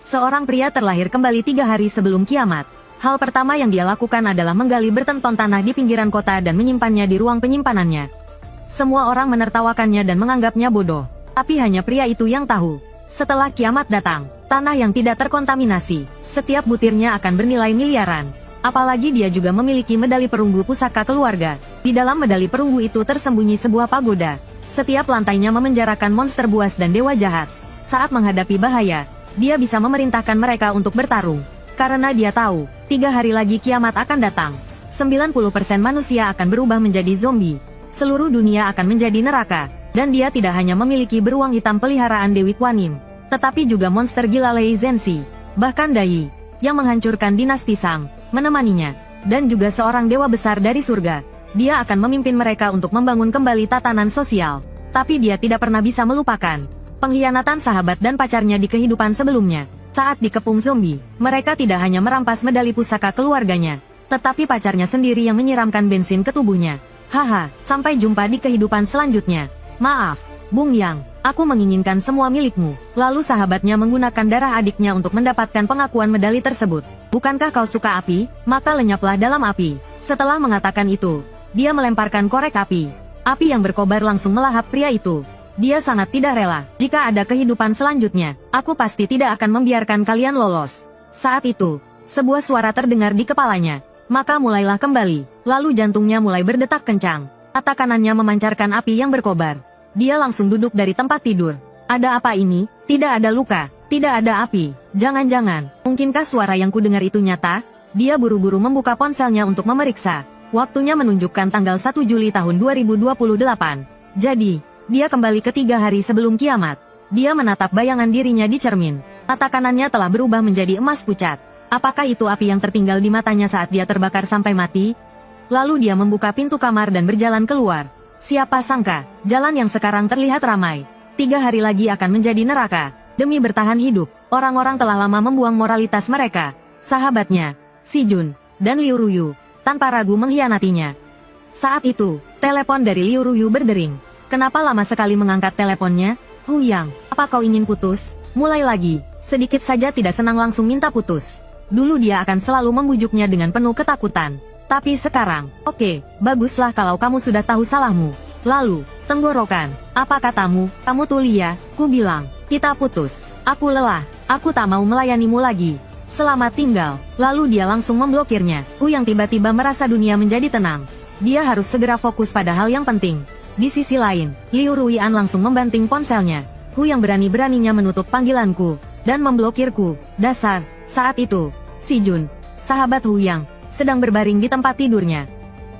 Seorang pria terlahir kembali 3 hari sebelum kiamat. Hal pertama yang dia lakukan adalah menggali bertonton tanah di pinggiran kota dan menyimpannya di ruang penyimpanannya. Semua orang menertawakannya dan menganggapnya bodoh. Tapi hanya pria itu yang tahu. Setelah kiamat datang, tanah yang tidak terkontaminasi, setiap butirnya akan bernilai miliaran. Apalagi dia juga memiliki medali perunggu pusaka keluarga. Di dalam medali perunggu itu tersembunyi sebuah pagoda. Setiap lantainya memenjarakan monster buas dan dewa jahat. Saat menghadapi bahaya, dia bisa memerintahkan mereka untuk bertarung. Karena dia tahu, 3 hari lagi kiamat akan datang. 90% manusia akan berubah menjadi zombie. Seluruh dunia akan menjadi neraka. Dan dia tidak hanya memiliki beruang hitam peliharaan Dewi Kuan Yin, tetapi juga monster gila Lei Zhenxi, bahkan Dai, yang menghancurkan dinasti Shang, menemaninya. Dan juga seorang dewa besar dari surga. Dia akan memimpin mereka untuk membangun kembali tatanan sosial. Tapi dia tidak pernah bisa melupakan pengkhianatan sahabat dan pacarnya di kehidupan sebelumnya. Saat dikepung zombie, mereka tidak hanya merampas medali pusaka keluarganya, tetapi pacarnya sendiri yang menyiramkan bensin ke tubuhnya. Haha, sampai jumpa di kehidupan selanjutnya. Maaf, Bung Yang, aku menginginkan semua milikmu. Lalu sahabatnya menggunakan darah adiknya untuk mendapatkan pengakuan medali tersebut. Bukankah kau suka api? Maka lenyaplah dalam api. Setelah mengatakan itu, dia melemparkan korek api. Api yang berkobar langsung melahap pria itu. Dia sangat tidak rela. Jika ada kehidupan selanjutnya, aku pasti tidak akan membiarkan kalian lolos. Saat itu, sebuah suara terdengar di kepalanya. Maka mulailah kembali. Lalu jantungnya mulai berdetak kencang. Mata kanannya memancarkan api yang berkobar. Dia langsung duduk dari tempat tidur. Ada apa ini? Tidak ada luka. Tidak ada api. Jangan-jangan, mungkinkah suara yang kudengar itu nyata? Dia buru-buru membuka ponselnya untuk memeriksa. Waktunya menunjukkan tanggal 1 Juli tahun 2028. Jadi, dia kembali ke 3 hari sebelum kiamat. Dia menatap bayangan dirinya di cermin. Mata kanannya telah berubah menjadi emas pucat. Apakah itu api yang tertinggal di matanya saat dia terbakar sampai mati? Lalu dia membuka pintu kamar dan berjalan keluar. Siapa sangka, jalan yang sekarang terlihat ramai. 3 hari lagi akan menjadi neraka. Demi bertahan hidup, orang-orang telah lama membuang moralitas mereka. Sahabatnya, Si Jun, dan Liu Ruyu, tanpa ragu mengkhianatinya. Saat itu, telepon dari Liu Ruyu berdering. Kenapa lama sekali mengangkat teleponnya? Hu Yang, apa kau ingin putus? Mulai lagi, sedikit saja tidak senang langsung minta putus. Dulu dia akan selalu membujuknya dengan penuh ketakutan. Tapi sekarang, oke, baguslah kalau kamu sudah tahu salahmu. Lalu, tenggorokan, apa katamu? Kamu Tulia, ku bilang, kita putus. Aku lelah, aku tak mau melayanimu lagi. Selamat tinggal. Lalu dia langsung memblokirnya. Hu Yang tiba-tiba merasa dunia menjadi tenang. Dia harus segera fokus pada hal yang penting. Di sisi lain, Liu Ruian langsung membanting ponselnya. Hu Yang berani-beraninya menutup panggilanku dan memblokirku. Dasar. Saat itu, Si Jun, sahabat Hu Yang, sedang berbaring di tempat tidurnya.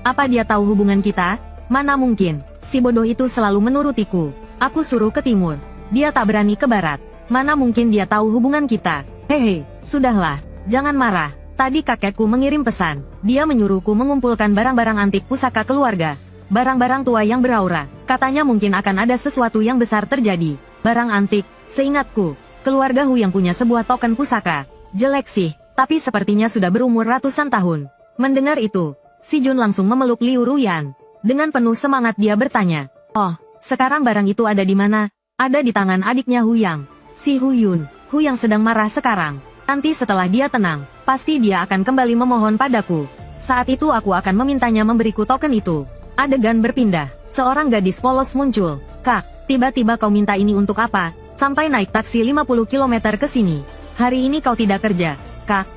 Apa dia tahu hubungan kita? Mana mungkin, si bodoh itu selalu menurutiku. Aku suruh ke timur, dia tak berani ke barat. Mana mungkin dia tahu hubungan kita? Hehe, sudahlah, jangan marah. Tadi kakekku mengirim pesan. Dia menyuruhku mengumpulkan barang-barang antik pusaka keluarga. Barang-barang tua yang beraura. Katanya mungkin akan ada sesuatu yang besar terjadi. Barang antik, seingatku, keluarga Hu yang punya sebuah token pusaka. Jelek sih, tapi sepertinya sudah berumur ratusan tahun. Mendengar itu, Si Jun langsung memeluk Liu Ruyan. Dengan penuh semangat dia bertanya, "Oh, sekarang barang itu ada di mana?" "Ada di tangan adiknya Hu Yang, si Hu Yun." Hu Yang sedang marah sekarang. Nanti setelah dia tenang, pasti dia akan kembali memohon padaku. Saat itu aku akan memintanya memberiku token itu. Adegan berpindah. Seorang gadis polos muncul. "Kak, tiba-tiba kau minta ini untuk apa? Sampai naik taksi 50 km ke sini. Hari ini kau tidak kerja, Kak."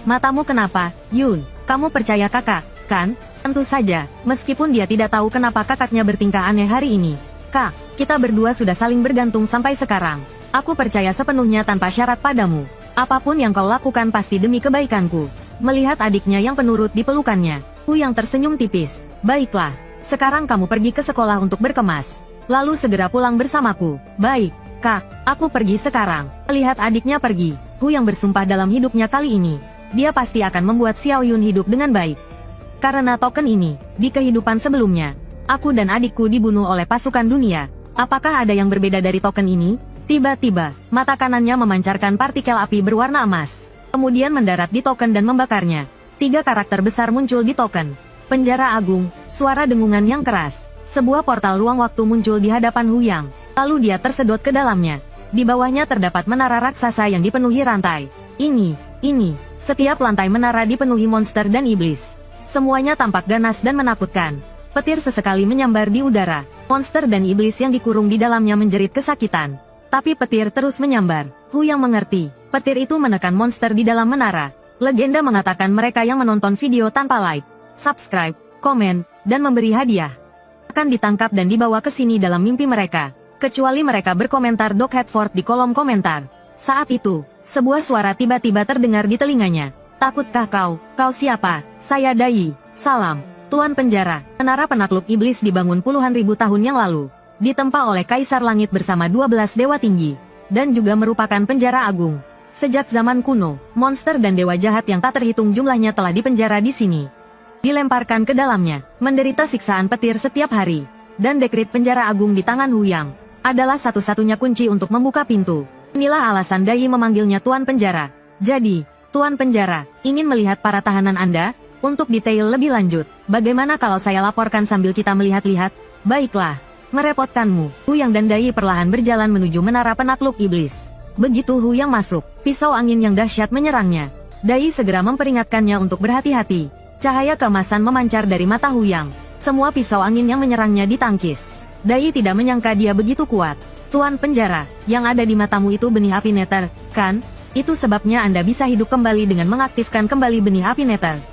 Matamu kenapa, Yun? Kamu percaya kakak, kan? Tentu saja, meskipun dia tidak tahu kenapa kakaknya bertingkah aneh hari ini. "Kak, kita berdua sudah saling bergantung sampai sekarang. Aku percaya sepenuhnya tanpa syarat padamu. Apapun yang kau lakukan pasti demi kebaikanku." Melihat adiknya yang penurut di pelukannya, Hu Yang tersenyum tipis. "Baiklah, sekarang kamu pergi ke sekolah untuk berkemas. Lalu segera pulang bersamaku." "Baik, Kak, aku pergi sekarang." Melihat adiknya pergi, Hu Yang bersumpah dalam hidupnya kali ini, dia pasti akan membuat Xiao Yun hidup dengan baik. Karena token ini, di kehidupan sebelumnya, aku dan adikku dibunuh oleh pasukan dunia. Apakah ada yang berbeda dari token ini? Tiba-tiba, mata kanannya memancarkan partikel api berwarna emas. Kemudian mendarat di token dan membakarnya. 3 karakter besar muncul di token. Penjara agung, suara dengungan yang keras. Sebuah portal ruang waktu muncul di hadapan Hu Yang. Lalu dia tersedot ke dalamnya. Di bawahnya terdapat menara raksasa yang dipenuhi rantai. Ini. Setiap lantai menara dipenuhi monster dan iblis. Semuanya tampak ganas dan menakutkan. Petir sesekali menyambar di udara. Monster dan iblis yang dikurung di dalamnya menjerit kesakitan. Tapi petir terus menyambar. Hu yang mengerti. Petir itu menekan monster di dalam menara. Legenda mengatakan mereka yang menonton video tanpa like, subscribe, komen, dan memberi hadiah akan ditangkap dan dibawa ke sini dalam mimpi mereka. Kecuali mereka berkomentar Doc Hedford di kolom komentar. Saat itu, sebuah suara tiba-tiba terdengar di telinganya. Takutkah kau? Kau siapa? Saya Dai. Salam, Tuan Penjara. Menara penakluk iblis dibangun puluhan ribu tahun yang lalu. Ditempa oleh Kaisar Langit bersama 12 dewa tinggi. Dan juga merupakan penjara agung. Sejak zaman kuno, monster dan dewa jahat yang tak terhitung jumlahnya telah dipenjara di sini. Dilemparkan ke dalamnya, menderita siksaan petir setiap hari. Dan dekrit penjara agung di tangan Hu Yang adalah satu-satunya kunci untuk membuka pintu. Inilah alasan Dai memanggilnya Tuan Penjara. Jadi, Tuan Penjara, ingin melihat para tahanan Anda? Untuk detail lebih lanjut, bagaimana kalau saya laporkan sambil kita melihat-lihat? Baiklah, merepotkanmu. Hu Yang dan Dai perlahan berjalan menuju menara penakluk iblis. Begitu Hu Yang masuk, pisau angin yang dahsyat menyerangnya. Dai segera memperingatkannya untuk berhati-hati. Cahaya keemasan memancar dari mata Hu Yang. Semua pisau angin yang menyerangnya ditangkis. Dai tidak menyangka dia begitu kuat. Tuan Penjara, yang ada di matamu itu benih api neter, kan? Itu sebabnya Anda bisa hidup kembali dengan mengaktifkan kembali benih api neter.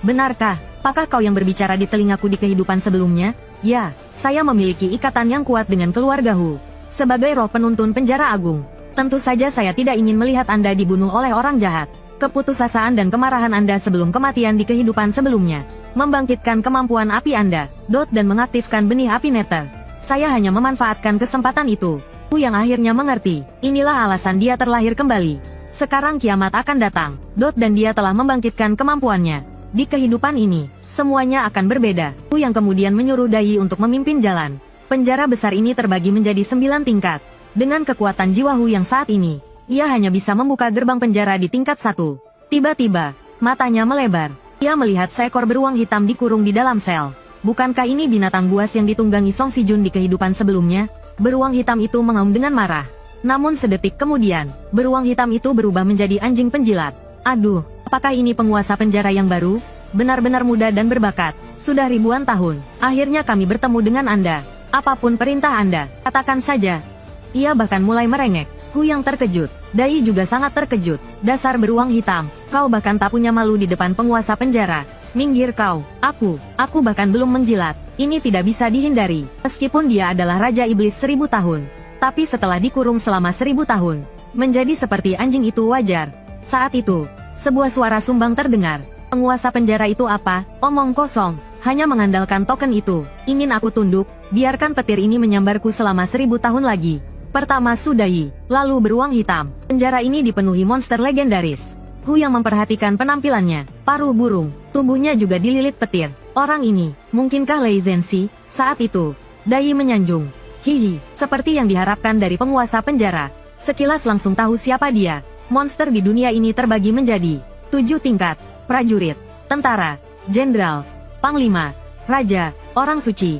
Benarkah? Apakah kau yang berbicara di telingaku di kehidupan sebelumnya? Ya, saya memiliki ikatan yang kuat dengan keluarga Hu. Sebagai roh penuntun penjara agung, tentu saja saya tidak ingin melihat Anda dibunuh oleh orang jahat. Keputusasaan dan kemarahan Anda sebelum kematian di kehidupan sebelumnya membangkitkan kemampuan api Anda, dan mengaktifkan benih api neter. Saya hanya memanfaatkan kesempatan itu. Hu Yang akhirnya mengerti. Inilah alasan dia terlahir kembali. Sekarang kiamat akan datang. Dan dia telah membangkitkan kemampuannya. Di kehidupan ini, semuanya akan berbeda. Hu Yang kemudian menyuruh Dai untuk memimpin jalan. Penjara besar ini terbagi menjadi 9 tingkat. Dengan kekuatan jiwa Hu Yang saat ini, ia hanya bisa membuka gerbang penjara di tingkat 1. Tiba-tiba, matanya melebar. Ia melihat seekor beruang hitam dikurung di dalam sel. Bukankah ini binatang buas yang ditunggangi Song Si Jun di kehidupan sebelumnya? Beruang hitam itu mengaum dengan marah. Namun sedetik kemudian, beruang hitam itu berubah menjadi anjing penjilat. Aduh, apakah ini penguasa penjara yang baru? Benar-benar muda dan berbakat. Sudah ribuan tahun, akhirnya kami bertemu dengan Anda. Apapun perintah Anda, katakan saja. Ia bahkan mulai merengek. Hu Yang terkejut. Dai juga sangat terkejut. Dasar beruang hitam, kau bahkan tak punya malu di depan penguasa penjara. Minggir kau, aku bahkan belum menjilat. Ini tidak bisa dihindari. Meskipun dia adalah Raja Iblis 1000 tahun. Tapi setelah dikurung selama 1000 tahun, menjadi seperti anjing itu wajar. Saat itu, sebuah suara sumbang terdengar. Penguasa penjara itu apa? Omong kosong. Hanya mengandalkan token itu. Ingin aku tunduk, biarkan petir ini menyambarku selama 1000 tahun lagi. Pertama Sudai, lalu beruang hitam. Penjara ini dipenuhi monster legendaris. Hu Yang memperhatikan penampilannya, paruh burung, tubuhnya juga dililit petir. Orang ini, mungkinkah Lei Zhenxi? Saat itu, Dai menyanjung. Hihi, seperti yang diharapkan dari penguasa penjara. Sekilas langsung tahu siapa dia. Monster di dunia ini terbagi menjadi 7 tingkat. Prajurit, tentara, jenderal, panglima, raja, orang suci.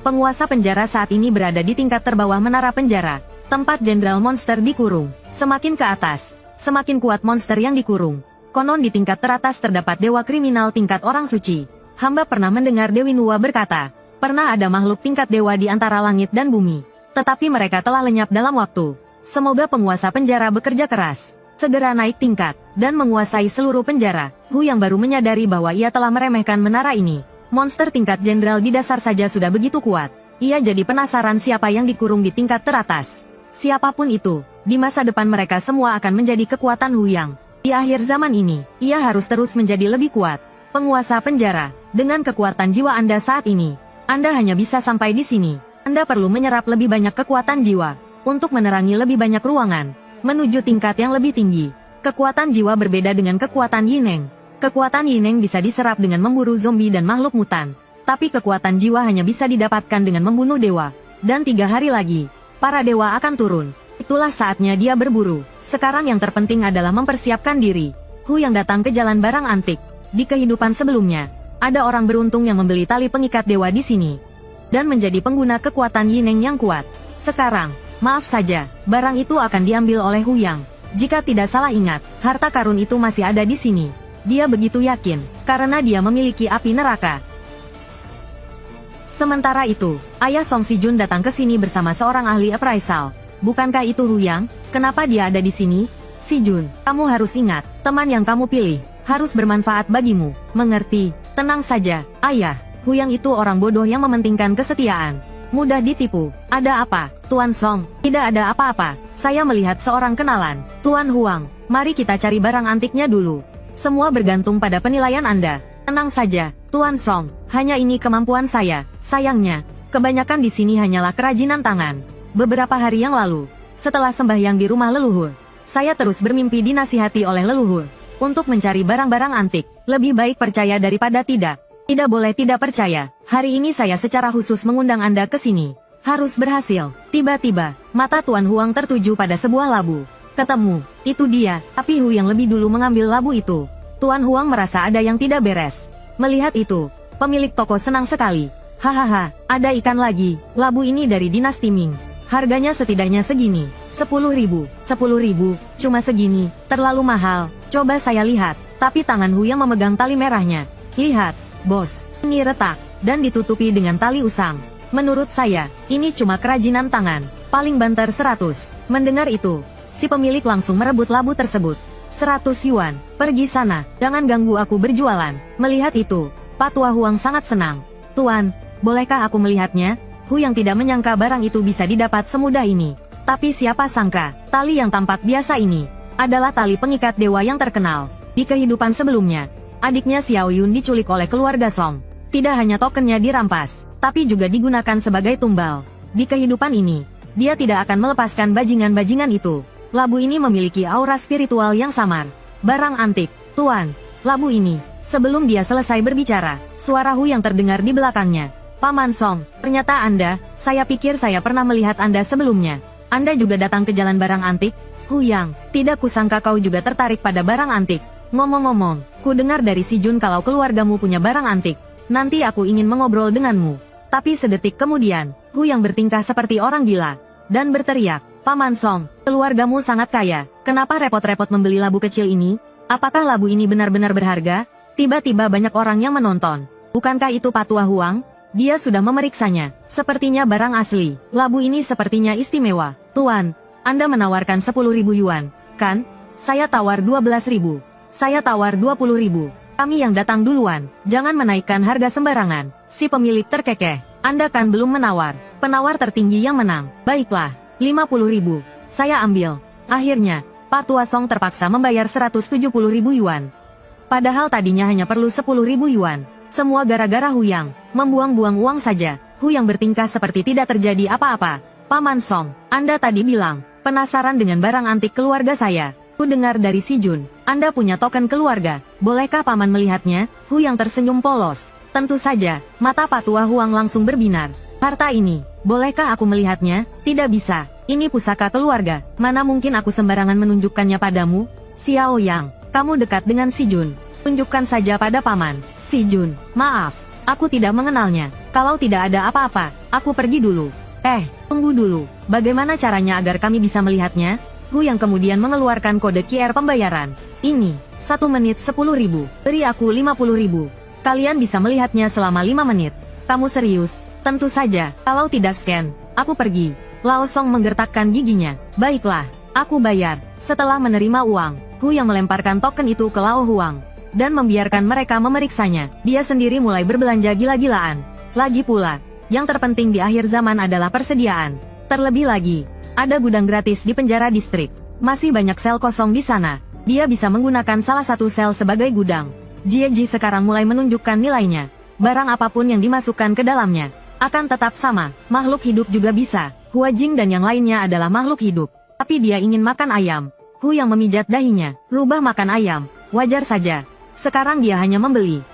Penguasa penjara saat ini berada di tingkat terbawah menara penjara. Tempat jenderal monster dikurung. Semakin ke atas, semakin kuat monster yang dikurung. Konon di tingkat teratas terdapat dewa kriminal tingkat orang suci. Hamba pernah mendengar Dewi Nuwa berkata, pernah ada makhluk tingkat dewa di antara langit dan bumi. Tetapi mereka telah lenyap dalam waktu. Semoga penguasa penjara bekerja keras, segera naik tingkat, dan menguasai seluruh penjara. Hu Yang baru menyadari bahwa ia telah meremehkan menara ini. Monster tingkat jenderal di dasar saja sudah begitu kuat. Ia jadi penasaran siapa yang dikurung di tingkat teratas. Siapapun itu, di masa depan mereka semua akan menjadi kekuatan Hu Yang. Di akhir zaman ini, ia harus terus menjadi lebih kuat. Penguasa penjara, dengan kekuatan jiwa Anda saat ini, Anda hanya bisa sampai di sini. Anda perlu menyerap lebih banyak kekuatan jiwa, untuk menerangi lebih banyak ruangan, menuju tingkat yang lebih tinggi. Kekuatan jiwa berbeda dengan kekuatan Yineng. Kekuatan Yineng bisa diserap dengan memburu zombie dan makhluk mutan. Tapi kekuatan jiwa hanya bisa didapatkan dengan membunuh dewa. Dan 3 hari lagi, para dewa akan turun. Itulah saatnya dia berburu. Sekarang yang terpenting adalah mempersiapkan diri. Hu Yang datang ke jalan barang antik. Di kehidupan sebelumnya, ada orang beruntung yang membeli tali pengikat dewa di sini. Dan menjadi pengguna kekuatan Yineng yang kuat. Sekarang, Maaf saja, barang itu akan diambil oleh Huyang. Jika tidak salah ingat, harta karun itu masih ada di sini. Dia begitu yakin, karena dia memiliki api neraka. Sementara itu, ayah Song Si-jun datang ke sini bersama seorang ahli appraisal. Bukankah itu Huyang? Kenapa dia ada di sini? Si-jun, kamu harus ingat, teman yang kamu pilih harus bermanfaat bagimu. Mengerti? Tenang saja, ayah. Huyang itu orang bodoh yang mementingkan kesetiaan. Mudah ditipu. Ada apa, Tuan Song? Tidak ada apa-apa. Saya melihat seorang kenalan. Tuan Huang, mari kita cari barang antiknya dulu. Semua bergantung pada penilaian Anda. Tenang saja, Tuan Song. Hanya ini kemampuan saya. Sayangnya, kebanyakan di sini hanyalah kerajinan tangan. Beberapa hari yang lalu, setelah sembahyang di rumah leluhur, saya terus bermimpi dinasihati oleh leluhur untuk mencari barang-barang antik. Lebih baik percaya daripada tidak. Tidak boleh tidak percaya. Hari ini saya secara khusus mengundang Anda ke sini. Harus berhasil. Tiba-tiba, mata Tuan Huang tertuju pada sebuah labu. Ketemu, itu dia. Tapi Hu yang lebih dulu mengambil labu itu. Tuan Huang merasa ada yang tidak beres. Melihat itu, pemilik toko senang sekali. Hahaha, ada ikan lagi. Labu ini dari dinasti Ming. Harganya setidaknya segini. 10.000. 10.000, cuma segini. Terlalu mahal. Coba saya lihat. Tapi tangan Hu yang memegang tali merahnya. Lihat. Bos, ini retak, dan ditutupi dengan tali usang. Menurut saya, ini cuma kerajinan tangan, paling banter 100. Mendengar itu, si pemilik langsung merebut labu tersebut. 100 yuan, pergi sana, jangan ganggu aku berjualan. Melihat itu, Pak Tua Huang sangat senang. Tuan, bolehkah aku melihatnya? Hu yang tidak menyangka barang itu bisa didapat semudah ini. Tapi siapa sangka, tali yang tampak biasa ini, adalah tali pengikat dewa yang terkenal. Di kehidupan sebelumnya, adiknya Xiao Yun diculik oleh keluarga Song. Tidak hanya tokennya dirampas, tapi juga digunakan sebagai tumbal. Di kehidupan ini, dia tidak akan melepaskan bajingan-bajingan itu. Labu ini memiliki aura spiritual yang samar. Barang antik, Tuan. Labu ini. Sebelum dia selesai berbicara, suara Hu yang terdengar di belakangnya. Paman Song, ternyata Anda, saya pikir saya pernah melihat Anda sebelumnya. Anda juga datang ke jalan barang antik? Hu Yang, tidak kusangka kau juga tertarik pada barang antik. Ngomong-ngomong, ku dengar dari Si Jun kalau keluargamu punya barang antik. Nanti aku ingin mengobrol denganmu. Tapi sedetik kemudian, Hu yang bertingkah seperti orang gila, dan berteriak, Paman Song, keluargamu sangat kaya, kenapa repot-repot membeli labu kecil ini? Apakah labu ini benar-benar berharga? Tiba-tiba banyak orang yang menonton. Bukankah itu Pak Tua Huang? Dia sudah memeriksanya, sepertinya barang asli. Labu ini sepertinya istimewa. Tuan, Anda menawarkan 10.000 yuan, kan? Saya tawar 12.000. Saya tawar 20.000. Kami yang datang duluan. Jangan menaikkan harga sembarangan. Si pemilik terkekeh. Anda kan belum menawar. Penawar tertinggi yang menang. Baiklah, 50.000. Saya ambil. Akhirnya, Pak Tua Song terpaksa membayar 170.000 yuan. Padahal tadinya hanya perlu 10.000 yuan. Semua gara-gara Hu Yang. Membuang-buang uang saja. Hu Yang bertingkah seperti tidak terjadi apa-apa. Paman Song, Anda tadi bilang, penasaran dengan barang antik keluarga saya. Ku dengar dari Si Jun, Anda punya token keluarga. Bolehkah Paman melihatnya? Hu yang tersenyum polos. Tentu saja, mata Pak Tua Huang langsung berbinar. Harta ini, bolehkah aku melihatnya? Tidak bisa. Ini pusaka keluarga. Mana mungkin aku sembarangan menunjukkannya padamu? Xiao Yang, kamu dekat dengan Si Jun. Tunjukkan saja pada Paman. Si Jun, maaf, aku tidak mengenalnya. Kalau tidak ada apa-apa, aku pergi dulu. Tunggu dulu. Bagaimana caranya agar kami bisa melihatnya? Hu yang kemudian mengeluarkan kode QR pembayaran. Ini, 1 menit 10.000, beri aku 50.000. Kalian bisa melihatnya selama 5 menit. Kamu serius? Tentu saja, kalau tidak scan, aku pergi. Lao Song menggertakkan giginya. Baiklah, aku bayar. Setelah menerima uang, Hu yang melemparkan token itu ke Lao Huang, dan membiarkan mereka memeriksanya. Dia sendiri mulai berbelanja gila-gilaan. Lagi pula, yang terpenting di akhir zaman adalah persediaan. Terlebih lagi, ada gudang gratis di penjara distrik. Masih banyak sel kosong di sana. Dia bisa menggunakan salah satu sel sebagai gudang. Jieji sekarang mulai menunjukkan nilainya. Barang apapun yang dimasukkan ke dalamnya akan tetap sama. Makhluk hidup juga bisa. Hua Jing dan yang lainnya adalah makhluk hidup. Tapi dia ingin makan ayam. Hu yang memijat dahinya. Rubah makan ayam. Wajar saja. Sekarang dia hanya membeli,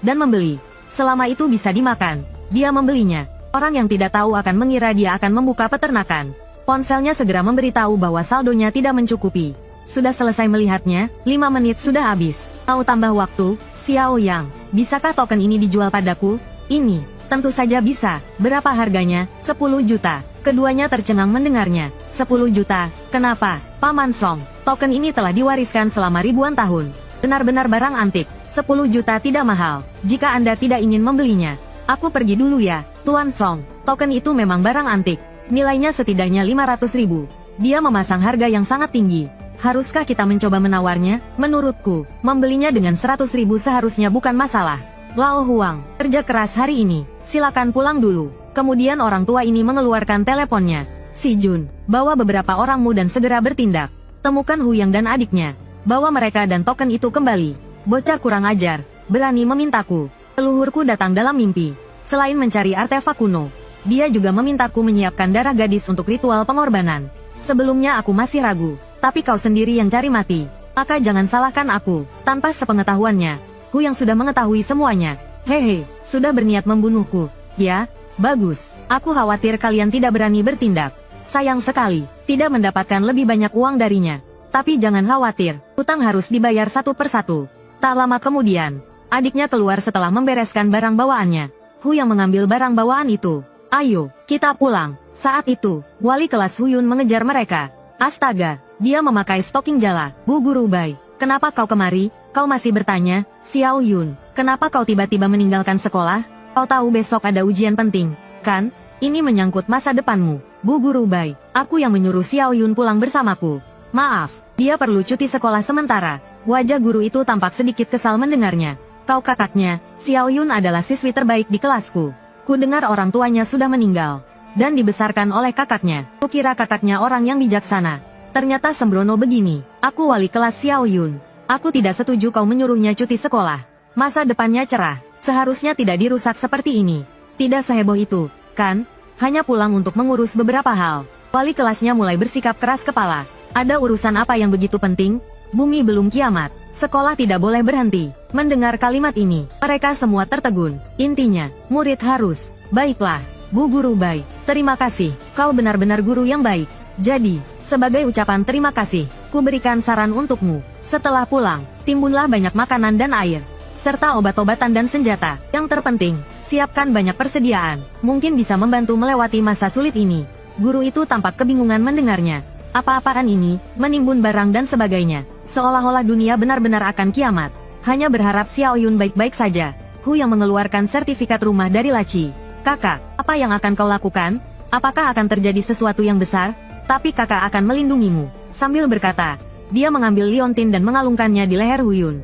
dan membeli. Selama itu bisa dimakan, dia membelinya. Orang yang tidak tahu akan mengira dia akan membuka peternakan. Ponselnya segera memberitahu bahwa saldonya tidak mencukupi. Sudah selesai melihatnya, 5 menit sudah habis. Mau tambah waktu? Xiao Yang, bisakah token ini dijual padaku? Ini, tentu saja bisa. Berapa harganya? 10 juta. Keduanya tercengang mendengarnya. 10 juta, kenapa, Paman Song? Token ini telah diwariskan selama ribuan tahun. Benar-benar barang antik, 10 juta tidak mahal. Jika Anda tidak ingin membelinya, aku pergi dulu ya, Tuan Song. Token itu memang barang antik. Nilainya setidaknya 500 ribu. Dia memasang harga yang sangat tinggi. Haruskah kita mencoba menawarnya? Menurutku, membelinya dengan 100 ribu seharusnya bukan masalah. Lao Huang, kerja keras hari ini. Silakan pulang dulu. Kemudian orang tua ini mengeluarkan teleponnya. Si Jun, bawa beberapa orangmu dan segera bertindak. Temukan Huyang dan adiknya. Bawa mereka dan token itu kembali. Bocah kurang ajar, berani memintaku. Leluhurku datang dalam mimpi. Selain mencari artefak kuno, dia juga memintaku menyiapkan darah gadis untuk ritual pengorbanan. Sebelumnya aku masih ragu, tapi kau sendiri yang cari mati. Maka jangan salahkan aku. Tanpa sepengetahuannya, Huyang sudah mengetahui semuanya. Hehe, sudah berniat membunuhku. Ya, bagus. Aku khawatir kalian tidak berani bertindak. Sayang sekali, tidak mendapatkan lebih banyak uang darinya. Tapi jangan khawatir, hutang harus dibayar satu persatu. Tak lama kemudian, adiknya keluar setelah membereskan barang bawaannya. Huyang mengambil barang bawaan itu. Ayo, kita pulang. Saat itu, wali kelas Huyun mengejar mereka. Astaga, dia memakai stoking jala. Bu Guru Bai, kenapa kau kemari? Kau masih bertanya, Xiao Yun, kenapa kau tiba-tiba meninggalkan sekolah? Kau tahu besok ada ujian penting, kan? Ini menyangkut masa depanmu. Bu Guru Bai, aku yang menyuruh Xiao Yun pulang bersamaku. Maaf, dia perlu cuti sekolah sementara. Wajah guru itu tampak sedikit kesal mendengarnya. Kau kakaknya, Xiao Yun adalah siswi terbaik di kelasku. Ku dengar orang tuanya sudah meninggal dan dibesarkan oleh kakaknya. Kukira kakaknya orang yang bijaksana. Ternyata sembrono begini. Aku wali kelas Xiao Yun. Aku tidak setuju kau menyuruhnya cuti sekolah. Masa depannya cerah. Seharusnya tidak dirusak seperti ini. Tidak seheboh itu, kan? Hanya pulang untuk mengurus beberapa hal. Wali kelasnya mulai bersikap keras kepala. Ada urusan apa yang begitu penting? Bumi belum kiamat. Sekolah tidak boleh berhenti. Mendengar kalimat ini, mereka semua tertegun. Intinya, murid harus. Baiklah, Bu Guru Bai. Terima kasih. Kau benar-benar guru yang baik. Jadi, sebagai ucapan terima kasih, ku berikan saran untukmu. Setelah pulang, timbunlah banyak makanan dan air, serta obat-obatan dan senjata. Yang terpenting, siapkan banyak persediaan. Mungkin bisa membantu melewati masa sulit ini. Guru itu tampak kebingungan mendengarnya. Apa-apaan ini, menimbun barang dan sebagainya. Seolah-olah dunia benar-benar akan kiamat. Hanya berharap Xiao Yun baik-baik saja. Hu yang mengeluarkan sertifikat rumah dari laci. Kakak, apa yang akan kau lakukan? Apakah akan terjadi sesuatu yang besar? Tapi kakak akan melindungimu. Sambil berkata, dia mengambil liontin dan mengalungkannya di leher Hu Yun.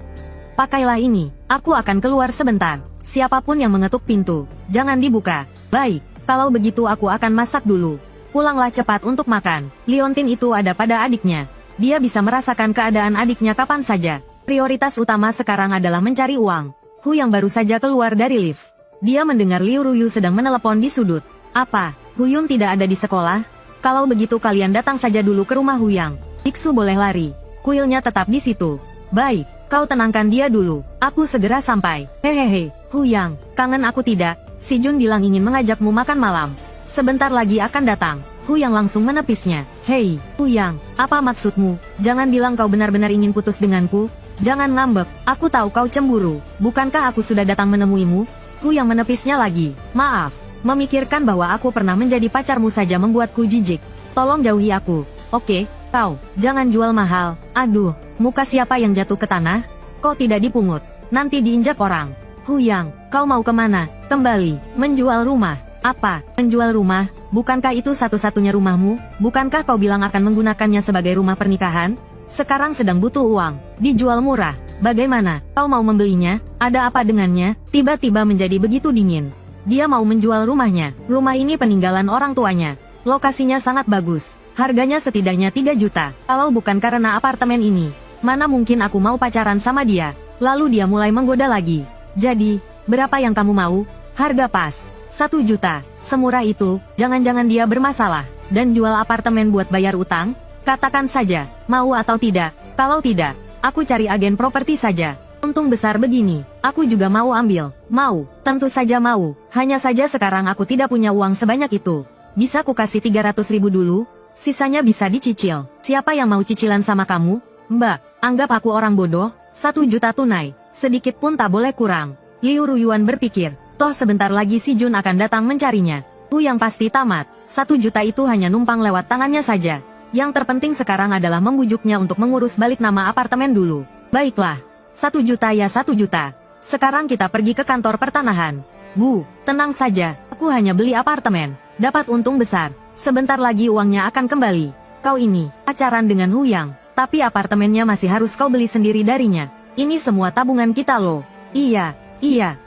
Pakailah ini, aku akan keluar sebentar. Siapapun yang mengetuk pintu, jangan dibuka. Baik, kalau begitu aku akan masak dulu. Pulanglah cepat untuk makan. Liontin itu ada pada adiknya. Dia bisa merasakan keadaan adiknya kapan saja. Prioritas utama sekarang adalah mencari uang. Hu yang baru saja keluar dari lift. Dia mendengar Liu Ruyu sedang menelepon di sudut. Apa? Hu Yun tidak ada di sekolah? Kalau begitu kalian datang saja dulu ke rumah Hu Yang. Biksu boleh lari. Kuilnya tetap di situ. Baik, kau tenangkan dia dulu. Aku segera sampai. Hehehe, Hu Yang, kangen aku tidak? Si Jun bilang ingin mengajakmu makan malam. Sebentar lagi akan datang. Hu Yang langsung menepisnya. Hei, Hu Yang, apa maksudmu? Jangan bilang kau benar-benar ingin putus denganku. Jangan ngambek, aku tahu kau cemburu. Bukankah aku sudah datang menemuimu? Hu Yang menepisnya lagi. Maaf, memikirkan bahwa aku pernah menjadi pacarmu saja membuatku jijik. Tolong jauhi aku. Oke, kau, jangan jual mahal. Aduh, muka siapa yang jatuh ke tanah? Kau tidak dipungut, nanti diinjak orang. Hu Yang, kau mau kemana? Kembali, menjual rumah. Apa, menjual rumah? Bukankah itu satu-satunya rumahmu? Bukankah kau bilang akan menggunakannya sebagai rumah pernikahan? Sekarang sedang butuh uang, dijual murah. Bagaimana, kau mau membelinya? Ada apa dengannya? Tiba-tiba menjadi begitu dingin. Dia mau menjual rumahnya. Rumah ini peninggalan orang tuanya. Lokasinya sangat bagus. Harganya setidaknya 3 juta. Kalau bukan karena apartemen ini, mana mungkin aku mau pacaran sama dia? Lalu dia mulai menggoda lagi. Jadi, berapa yang kamu mau? Harga pas. 1 juta, semurah itu. Jangan-jangan dia bermasalah dan jual apartemen buat bayar utang? Katakan saja, mau atau tidak. Kalau tidak, aku cari agen properti saja. Untung besar begini, aku juga mau ambil. Mau, tentu saja mau. Hanya saja sekarang aku tidak punya uang sebanyak itu. Bisa ku kasih 300 ribu dulu? Sisanya bisa dicicil. Siapa yang mau cicilan sama kamu? Mbak, anggap aku orang bodoh. 1 juta tunai, sedikit pun tak boleh kurang. Liu Ruyuan berpikir. Toh sebentar lagi si Jun akan datang mencarinya. Yang pasti tamat. 1 juta itu hanya numpang lewat tangannya saja. Yang terpenting sekarang adalah membujuknya untuk mengurus balik nama apartemen dulu. Baiklah. 1 juta ya 1 juta. Sekarang kita pergi ke kantor pertanahan. Bu, tenang saja. Aku hanya beli apartemen. Dapat untung besar. Sebentar lagi uangnya akan kembali. Kau ini, pacaran dengan Huyang. Tapi apartemennya masih harus kau beli sendiri darinya. Ini semua tabungan kita loh. Iya,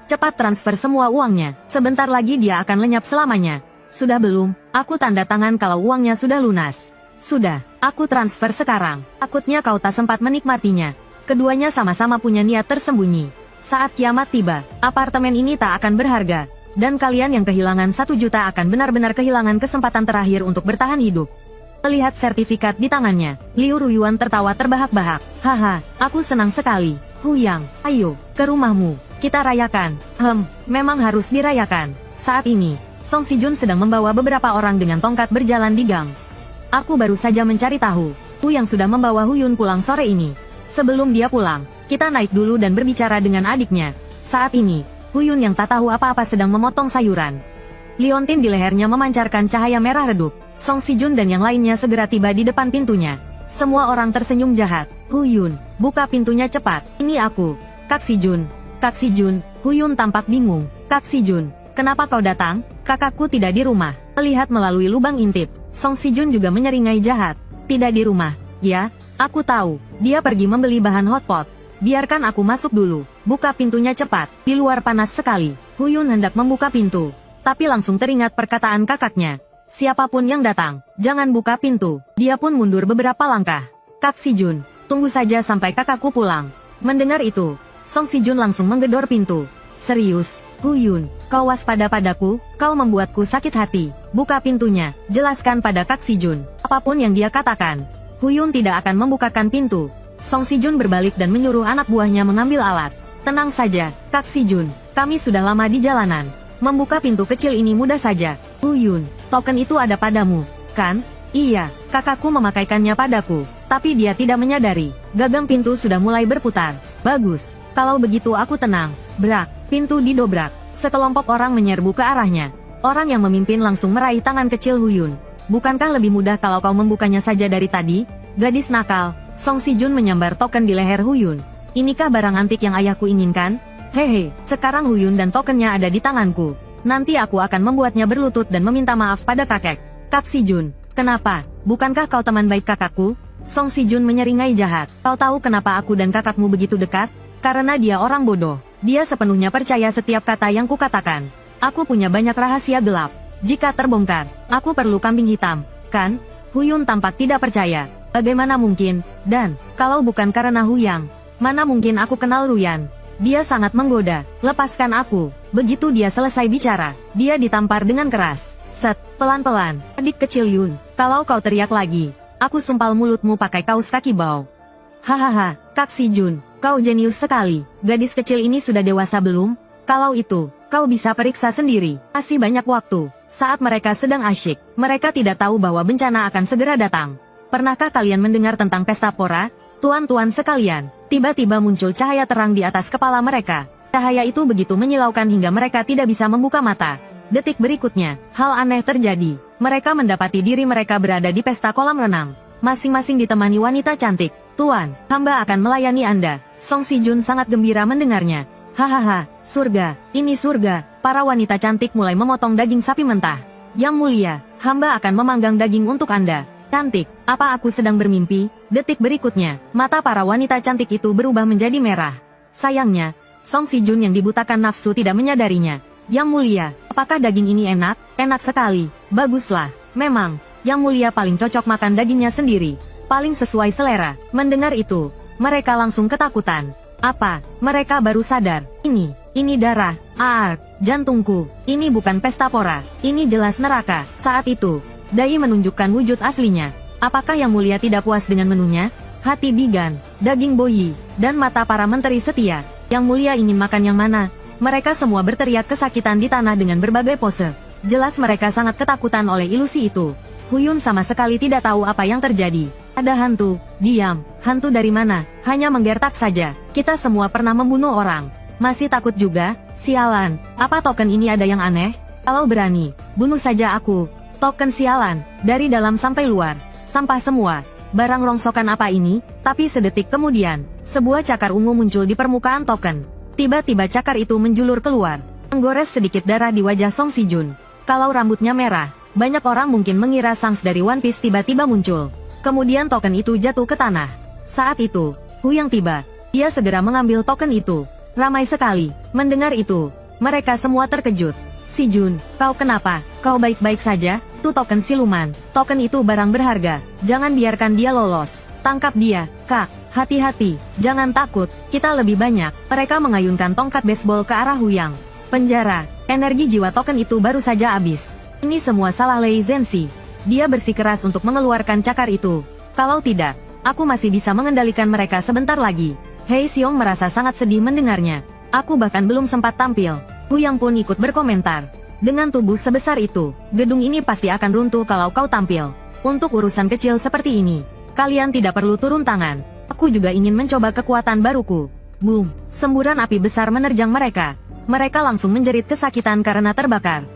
cepat transfer semua uangnya. Sebentar lagi dia akan lenyap selamanya. Sudah belum? Aku tanda tangan kalau uangnya sudah lunas. Sudah, aku transfer sekarang. Takutnya kau tak sempat menikmatinya. Keduanya sama-sama punya niat tersembunyi. Saat kiamat tiba, apartemen ini tak akan berharga. Dan kalian yang kehilangan 1 juta akan benar-benar kehilangan kesempatan terakhir untuk bertahan hidup. Melihat sertifikat di tangannya, Liu Ruyuan tertawa terbahak-bahak. Haha, aku senang sekali. Huyang, ayo, ke rumahmu. Kita rayakan. Memang harus dirayakan. Saat ini, Song Sijun sedang membawa beberapa orang dengan tongkat berjalan di gang. Aku baru saja mencari tahu, Huyang sudah membawa Huyun pulang sore ini. Sebelum dia pulang, kita naik dulu dan berbicara dengan adiknya. Saat ini, Huyun yang tak tahu apa-apa sedang memotong sayuran. Liontin di lehernya memancarkan cahaya merah redup. Song Sijun dan yang lainnya segera tiba di depan pintunya. Semua orang tersenyum jahat. Huyun, buka pintunya cepat. Ini aku, Kak Sijun. Kak Sijun, Huyun tampak bingung. Kak Sijun, kenapa kau datang? Kakakku tidak di rumah. Melihat melalui lubang intip, Song Sijun juga menyeringai jahat. Tidak di rumah. Ya, aku tahu. Dia pergi membeli bahan hotpot. Biarkan aku masuk dulu. Buka pintunya cepat. Di luar panas sekali. Huyun hendak membuka pintu. Tapi langsung teringat perkataan kakaknya. Siapapun yang datang, jangan buka pintu. Dia pun mundur beberapa langkah. Kak Sijun, tunggu saja sampai kakakku pulang. Mendengar itu, Song Sijun langsung menggedor pintu. Serius, Huyun, kau waspada padaku, kau membuatku sakit hati. Buka pintunya, jelaskan pada Kak Sijun. Apapun yang dia katakan, Huyun tidak akan membukakan pintu. Song Sijun berbalik dan menyuruh anak buahnya mengambil alat. Tenang saja, Kak Sijun, kami sudah lama di jalanan. Membuka pintu kecil ini mudah saja. Huyun, token itu ada padamu, kan? Iya, kakakku memakaikannya padaku. Tapi dia tidak menyadari, gagang pintu sudah mulai berputar. Bagus, kalau begitu aku tenang. Brak, pintu didobrak. Sekelompok orang menyerbu ke arahnya. Orang yang memimpin langsung meraih tangan kecil Huyun. Bukankah lebih mudah kalau kau membukanya saja dari tadi? Gadis nakal. Song Sijun menyambar token di leher Huyun. Inikah barang antik yang ayahku inginkan? Hehe, sekarang Huyun dan tokennya ada di tanganku. Nanti aku akan membuatnya berlutut dan meminta maaf pada kakek. Kak Sijun, kenapa? Bukankah kau teman baik kakakku? Song Sijun menyeringai jahat. Kau tahu kenapa aku dan kakakmu begitu dekat? Karena dia orang bodoh. Dia sepenuhnya percaya setiap kata yang kukatakan. Aku punya banyak rahasia gelap. Jika terbongkar, aku perlu kambing hitam, kan? Huyun tampak tidak percaya. Bagaimana mungkin? Dan, kalau bukan karena Huyang, mana mungkin aku kenal Ruyan? Dia sangat menggoda. Lepaskan aku. Begitu dia selesai bicara, dia ditampar dengan keras. Set, pelan-pelan. Adik kecil Yun, kalau kau teriak lagi, aku sumpal mulutmu pakai kaos kaki bau. Hahaha, Kak Sijun, kau jenius sekali. Gadis kecil ini sudah dewasa belum? Kalau itu, kau bisa periksa sendiri. Masih banyak waktu. Saat mereka sedang asyik, mereka tidak tahu bahwa bencana akan segera datang. Pernahkah kalian mendengar tentang pesta pora? Tuan-tuan sekalian, tiba-tiba muncul cahaya terang di atas kepala mereka. Cahaya itu begitu menyilaukan hingga mereka tidak bisa membuka mata. Detik berikutnya, hal aneh terjadi. Mereka mendapati diri mereka berada di pesta kolam renang. Masing-masing ditemani wanita cantik. Tuan, hamba akan melayani Anda. Song Sijun sangat gembira mendengarnya. Hahaha, surga, ini surga. Para wanita cantik mulai memotong daging sapi mentah. Yang mulia, hamba akan memanggang daging untuk Anda. Cantik, apa aku sedang bermimpi? Detik berikutnya, mata para wanita cantik itu berubah menjadi merah. Sayangnya, Song Sijun yang dibutakan nafsu tidak menyadarinya. Yang mulia, apakah daging ini enak? Enak sekali. Baguslah. Memang, Yang Mulia paling cocok makan dagingnya sendiri. Paling sesuai selera. Mendengar itu, mereka langsung ketakutan. Apa? Mereka baru sadar. Ini darah. Jantungku. Ini bukan pesta pora. Ini jelas neraka. Saat itu, Dai menunjukkan wujud aslinya. Apakah Yang Mulia tidak puas dengan menunya? Hati bigan, daging boyi, dan mata para menteri setia. Yang Mulia ingin makan yang mana? Mereka semua berteriak kesakitan di tanah dengan berbagai pose. Jelas mereka sangat ketakutan oleh ilusi itu. Huyun sama sekali tidak tahu apa yang terjadi. Ada hantu. Diam. Hantu dari mana? Hanya menggertak saja. Kita semua pernah membunuh orang. Masih takut juga? Sialan. Apa token ini ada yang aneh? Kalau berani, bunuh saja aku. Token sialan, dari dalam sampai luar. Sampah semua. Barang rongsokan apa ini? Tapi sedetik kemudian, sebuah cakar ungu muncul di permukaan token. Tiba-tiba cakar itu menjulur keluar, menggores sedikit darah di wajah Song Sijun. Kalau rambutnya merah, banyak orang mungkin mengira Sangs dari One Piece tiba-tiba muncul. Kemudian token itu jatuh ke tanah. Saat itu, Huyang tiba. Dia segera mengambil token itu. Ramai sekali. Mendengar itu, mereka semua terkejut. Sijun, kau kenapa? Kau baik-baik saja? Itu token siluman. Token itu barang berharga. Jangan biarkan dia lolos. Tangkap dia, Kak. Hati-hati. Jangan takut. Kita lebih banyak. Mereka mengayunkan tongkat baseball ke arah Huyang. Penjara. Energi jiwa token itu baru saja habis. Ini semua salah Lei Zhenxi. Dia bersikeras untuk mengeluarkan cakar itu. Kalau tidak, aku masih bisa mengendalikan mereka sebentar lagi. Hei Xiong merasa sangat sedih mendengarnya. Aku bahkan belum sempat tampil. Huyang pun ikut berkomentar. Dengan tubuh sebesar itu, gedung ini pasti akan runtuh kalau kau tampil. Untuk urusan kecil seperti ini, kalian tidak perlu turun tangan. Aku juga ingin mencoba kekuatan baruku. Boom! Semburan api besar menerjang mereka. Mereka langsung menjerit kesakitan karena terbakar.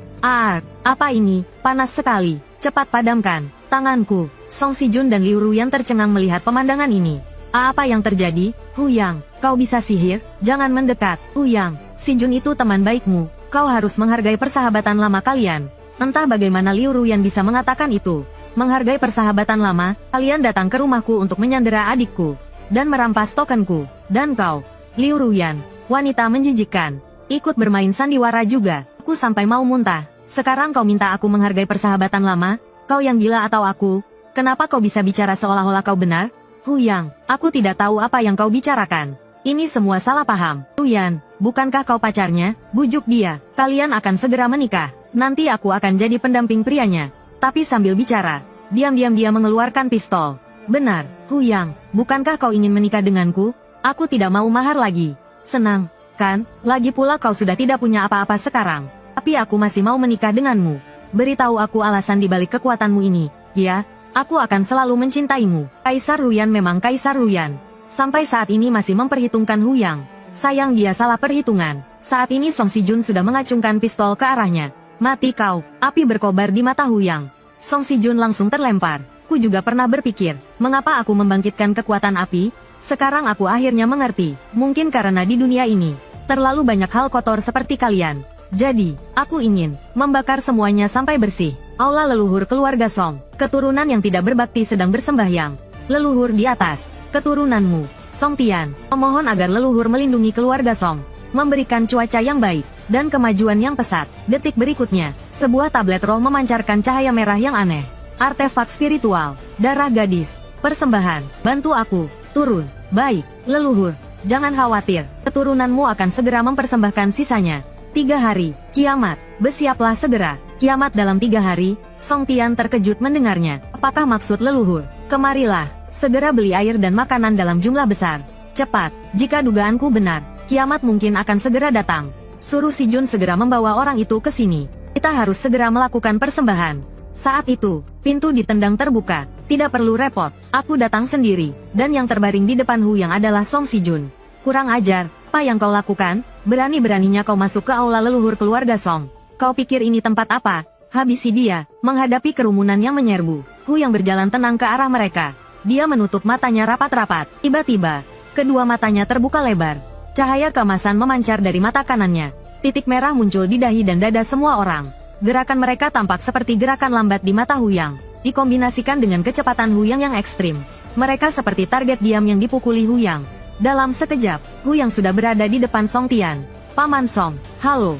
Apa ini? Panas sekali. Cepat padamkan tanganku. Song Sijun dan Liu Ruyan tercengang melihat pemandangan ini. Apa yang terjadi? Huyang, kau bisa sihir? Jangan mendekat. Huyang, Sijun itu teman baikmu. Kau harus menghargai persahabatan lama kalian. Entah bagaimana Liu Ruyan bisa mengatakan itu. Menghargai persahabatan lama, kalian datang ke rumahku untuk menyandera adikku. Dan merampas tokenku. Dan kau, Liu Ruyan, wanita menjijikkan. Ikut bermain sandiwara juga. Aku sampai mau muntah. Sekarang kau minta aku menghargai persahabatan lama? Kau yang gila atau aku? Kenapa kau bisa bicara seolah-olah kau benar? Huyang, aku tidak tahu apa yang kau bicarakan. Ini semua salah paham. Ruyan, bukankah kau pacarnya? Bujuk dia. Kalian akan segera menikah. Nanti aku akan jadi pendamping prianya. Tapi sambil bicara, diam-diam dia mengeluarkan pistol. Benar, Huyang, bukankah kau ingin menikah denganku? Aku tidak mau mahar lagi. Senang, kan? Lagi pula kau sudah tidak punya apa-apa sekarang. Tapi aku masih mau menikah denganmu. Beritahu aku alasan dibalik kekuatanmu ini. Ya, aku akan selalu mencintaimu. Kaisar Ruyan memang Kaisar Ruyan. Sampai saat ini masih memperhitungkan Huyang. Sayang dia salah perhitungan. Saat ini Song Sijun sudah mengacungkan pistol ke arahnya. Mati kau. Api berkobar di mata Huyang. Song Sijun langsung terlempar. Ku juga pernah berpikir, mengapa aku membangkitkan kekuatan api? Sekarang aku akhirnya mengerti. Mungkin karena di dunia ini, terlalu banyak hal kotor seperti kalian. Jadi, aku ingin membakar semuanya sampai bersih. Aula leluhur keluarga Song. Keturunan yang tidak berbakti sedang bersembahyang. Leluhur di atas. Keturunanmu, Song Tian, memohon agar leluhur melindungi keluarga Song. Memberikan cuaca yang baik, dan kemajuan yang pesat. Detik berikutnya, sebuah tablet roh memancarkan cahaya merah yang aneh. Artefak spiritual, darah gadis, persembahan, bantu aku, turun. Baik, leluhur, jangan khawatir, keturunanmu akan segera mempersembahkan sisanya. 3 hari, kiamat, bersiaplah segera. Kiamat dalam 3 hari, Song Tian terkejut mendengarnya. Apakah maksud leluhur? Kemarilah, segera beli air dan makanan dalam jumlah besar. Cepat, jika dugaanku benar, kiamat mungkin akan segera datang. Suruh Sijun segera membawa orang itu ke sini. Kita harus segera melakukan persembahan. Saat itu, pintu ditendang terbuka. Tidak perlu repot, aku datang sendiri. Dan yang terbaring di depan Huyang adalah Song Sijun. Kurang ajar, apa yang kau lakukan? Berani-beraninya kau masuk ke aula leluhur keluarga Song. Kau pikir ini tempat apa? Habisi dia. Menghadapi kerumunan yang menyerbu, Huyang berjalan tenang ke arah mereka. Dia menutup matanya rapat-rapat. Tiba-tiba, kedua matanya terbuka lebar. Cahaya keemasan memancar dari mata kanannya. Titik merah muncul di dahi dan dada semua orang. Gerakan mereka tampak seperti gerakan lambat di mata Huyang, dikombinasikan dengan kecepatan Huyang yang ekstrim. Mereka seperti target diam yang dipukuli Huyang. Dalam sekejap, Huyang sudah berada di depan Song Tian. Paman Song, halo.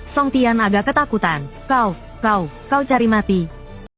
Song Tian agak ketakutan. Kau cari mati.